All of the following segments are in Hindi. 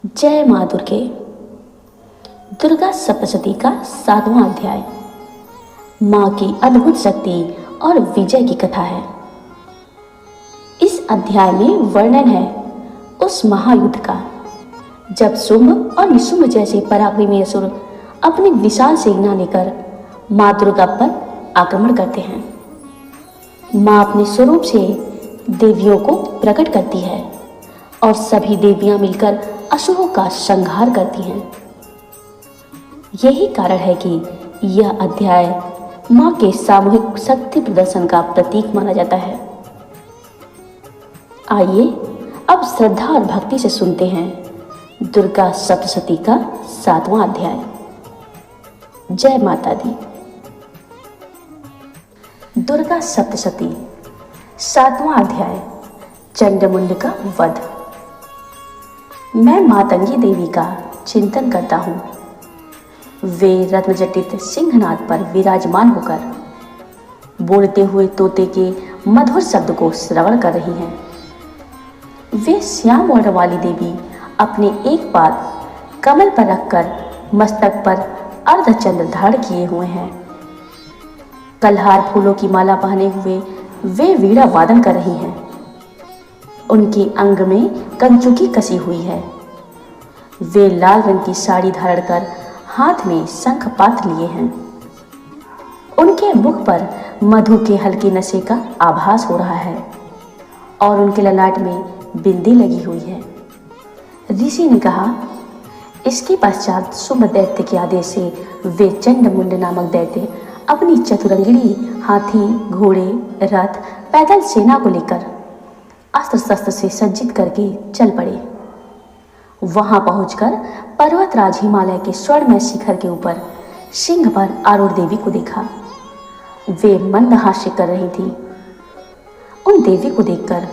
जय माँ दुर्गे। दुर्गा सप्तशती का 7वां अध्याय माँ की अद्भुत शक्ति और विजय की कथा है। इस अध्याय में वर्णन है उस महायुद्ध का जब शुंभ और निशुंभ जैसे पराक्रमी असुर अपनी विशाल सेना लेकर माँ दुर्गा पर आक्रमण करते हैं। माँ अपने स्वरूप से देवियों को प्रकट करती है और सभी देवियां मिलकर असुरों का संहार करती हैं। यही कारण है कि यह अध्याय मां के सामूहिक शक्ति प्रदर्शन का प्रतीक माना जाता है। आइए अब श्रद्धा और भक्ति से सुनते हैं दुर्गा सप्तशती का 7वां अध्याय। जय माता दी। दुर्गा सप्तशती 7वां अध्याय चंडमुंड का वध। मैं मातंगी देवी का चिंतन करता हूँ। वे रत्नजटित सिंहनाद पर विराजमान होकर बोलते हुए तोते के मधुर शब्द को श्रवण कर रही हैं। वे श्याम वर्ण वाली देवी अपने एक पाद कमल पर रखकर मस्तक पर अर्धचंद्र धारण किए हुए हैं। कलहार फूलों की माला पहने हुए वे वीणा वादन कर रही हैं। उनकी अंग में कंचुकी कसी हुई है। वे लाल रंग की साड़ी धारण कर हाथ में शंख पात्र लिए हैं। उनके मुख पर मधु के हल्के नशे का आभास हो रहा है और उनके ललाट में बिंदी लगी हुई है। ऋषि ने कहा, इसके पश्चात शुंभ दैत्य के आदेश से वे चंडमुंड नामक दैत्य अपनी चतुरंगिणी हाथी, घोड़े, रथ, पैदल सेना को लेकर अस्त्र शस्त्र से सज्जित करके चल पड़े। वहां पहुंचकर पर्वतराज हिमालय के स्वर्णमय शिखर के ऊपर सिंह पर आरूढ़ देवी को देखा। वे मंद हास्य कर रही थी। उन देवी को देखकर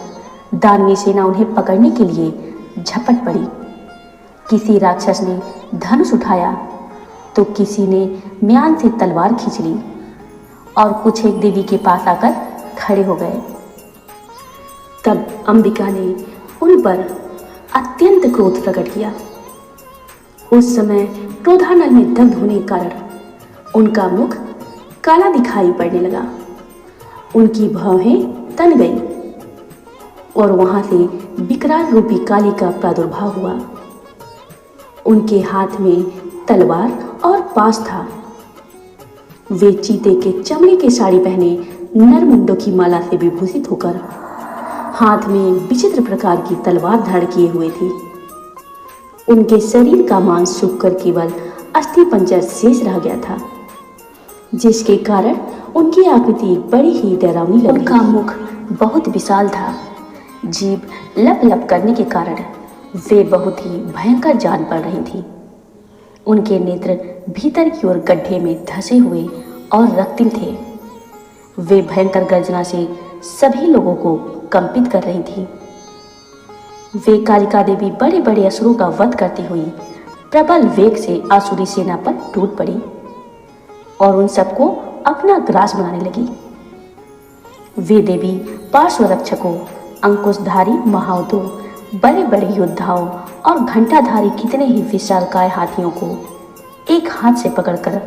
दानवी सेना उन्हें पकड़ने के लिए झपट पड़ी। किसी राक्षस ने धनुष उठाया तो किसी ने म्यान से तलवार खींच ली और कुछ एक देवी के पास आकर खड़े हो गए। तब अंबिका ने उन पर अत्यंत क्रोध प्रकट किया। उस समय क्रोधानल में दग्ध होने के कारण उनका मुख काला दिखाई पड़ने लगा। उनकी भौहें तन गई और वहां से विकराल रूपी काली का प्रादुर्भाव हुआ। उनके हाथ में तलवार और पास था। वे चीते के चमड़े की साड़ी पहने नरमुंडों की माला से विभूषित होकर हाथ में विचित्र प्रकार की तलवार धारण किए हुए थी। उनके शरीर का मांस सूखकर केवल अस्थि पंजर शेष रह गया था, जिसके कारण उनकी आकृति बड़ी ही डरावनी लग रही थी। उनका मुख बहुत विशाल था। जीभ लप लप करने के कारण वे बहुत ही भयंकर जान पड़ रही थी। उनके नेत्र भीतर की ओर गड्ढे में धंसे हुए और रक्तिम थे। वे भयंकर गर्जना से सभी लोगों को कंपित कर रही थी। वे कालिका देवी बड़े बड़े असुरों का वध करती हुई प्रबल वेग से आसुरी सेना पर टूट पड़ी और उन सबको अपना ग्रास बनाने लगी। वे देवी पार्श्वरक्षकों, अंकुशधारी महावतों, बड़े बड़े योद्धाओं और घंटाधारी कितने ही विशालकाय हाथियों को एक हाथ से पकड़कर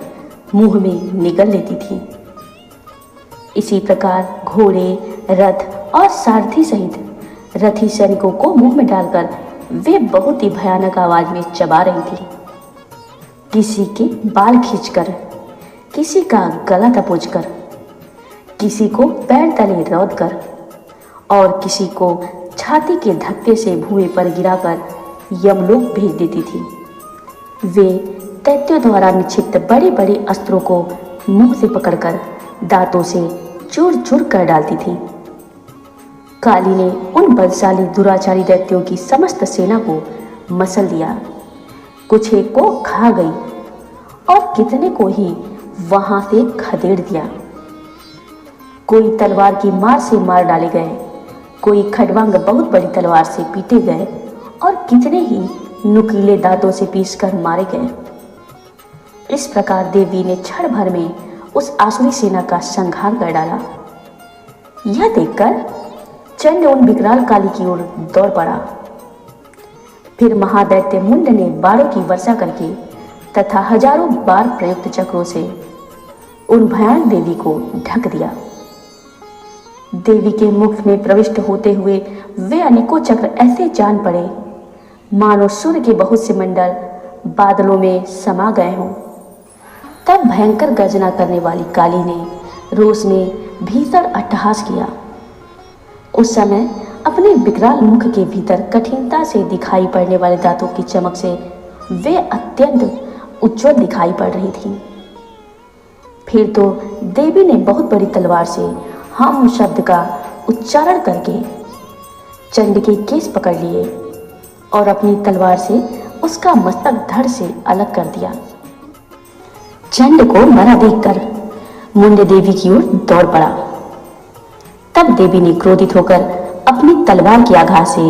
मुंह में निगल लेती थी। इसी प्रकार घोड़े, रथ और सारथी सहित रथी सैनिकों को मुंह में डालकर वे बहुत ही भयानक आवाज में चबा रही थी। किसी के बाल खींचकर, किसी का गला दबोचकर, किसी को पैर तले रौंदकर और किसी को छाती के धक्के से भूमि पर गिराकर यमलोक भेज देती थी। वे दैत्यों द्वारा निक्षिप्त बड़े बड़े अस्त्रों को मुंह से पकड़कर दांतों से चूर चूर कर डालती थी। काली ने उन बलशाली दुराचारी दैत्यों की समस्त सेना को मसल दिया। कुछ एक को खा गई और कितने को ही वहां से खदेड़ दिया। कोई तलवार की मार से मार डाले गए, कोई खड़वांग बहुत बड़ी तलवार से पीटे गए और कितने ही नुकीले दांतों से पीसकर मारे गए। इस प्रकार देवी ने क्षण भर में उस आसुरी सेना का संहार कर डाला। यह देखकर चंड उन विकराल काली की ओर दौड़ पड़ा। फिर महादैत्य मुंड ने बाणों की वर्षा करके तथा हजारों बार प्रयुक्त चक्रों से उन भयानक देवी को ढक दिया। देवी के मुख में प्रविष्ट होते हुए वे अनेकों चक्र ऐसे जान पड़े मानो सूर्य के बहुत से मंडल बादलों में समा गए हों। तब भयंकर गर्जना करने वाली काली ने रोष में भीतर अट्टहास किया। उस समय अपने विकराल मुख के भीतर कठिनता से दिखाई पड़ने वाले दांतों की चमक से वे अत्यंत उज्ज्वल दिखाई पड़ रही थी। फिर तो देवी ने बहुत बड़ी तलवार से हम शब्द का उच्चारण करके चंड के केस पकड़ लिए और अपनी तलवार से उसका मस्तक धड़ से अलग कर दिया। चंड को मरा देखकर मुंड देवी की ओर दौड़ पड़ा। तब देवी ने क्रोधित होकर अपनी तलवार की आघात से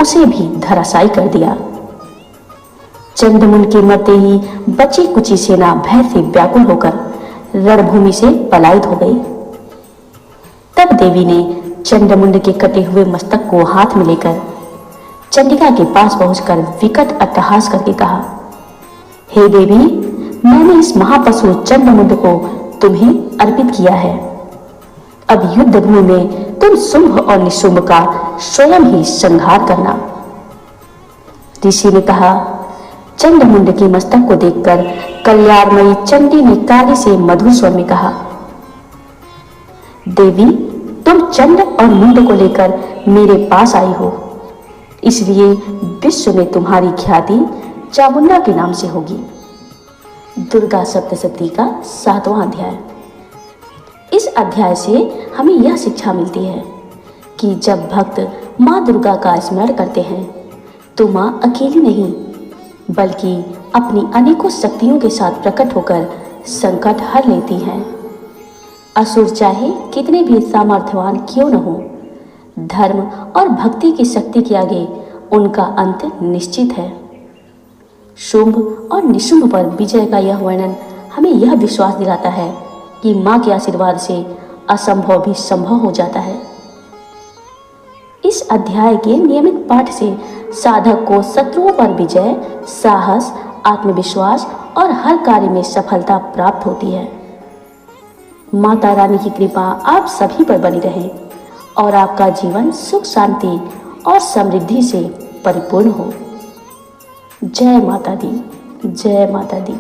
उसे भी धराशायी कर दिया। चंडमुंड के मरते ही बची कुची सेना भय से व्याकुल होकर रणभूमि से पलायित हो गई। तब देवी ने चंडमुंड के कटे हुए मस्तक को हाथ में लेकर चंडिका के पास पहुंचकर विकट अट्टहास करके कहा, हे देवी, मैंने इस महापशु चंडमुंड को तुम्हें अर्पित किया है। अब युद्ध भूमि में तुम शुंभ और निशुंभ का स्वयं ही संहार करना। ऋषि ने कहा। चंडमुंड के मस्तक को देखकर कल्याणमयी चंडी ने काली से मधुर स्वर में कहा, देवी, तुम चंड और मुंड को लेकर मेरे पास आई हो, इसलिए विश्व में तुम्हारी ख्याति चामुंडा के नाम से होगी। दुर्गा सप्तशती का 7वां अध्याय। इस अध्याय से हमें यह शिक्षा मिलती है कि जब भक्त माँ दुर्गा का स्मरण करते हैं तो माँ अकेली नहीं बल्कि अपनी अनेकों शक्तियों के साथ प्रकट होकर संकट हर लेती हैं। असुर चाहे कितने भी सामर्थ्यवान क्यों न हो, धर्म और भक्ति की शक्ति के आगे उनका अंत निश्चित है। शुंभ और निशुंभ पर विजय का यह वर्णन हमें यह विश्वास दिलाता है कि माँ के आशीर्वाद से असंभव भी संभव हो जाता है। इस अध्याय के नियमित पाठ से साधक को शत्रुओं पर विजय, साहस, आत्मविश्वास और हर कार्य में सफलता प्राप्त होती है। माता रानी की कृपा आप सभी पर बनी रहे और आपका जीवन सुख, शांति और समृद्धि से परिपूर्ण हो। जय माता दी, जय माता दी।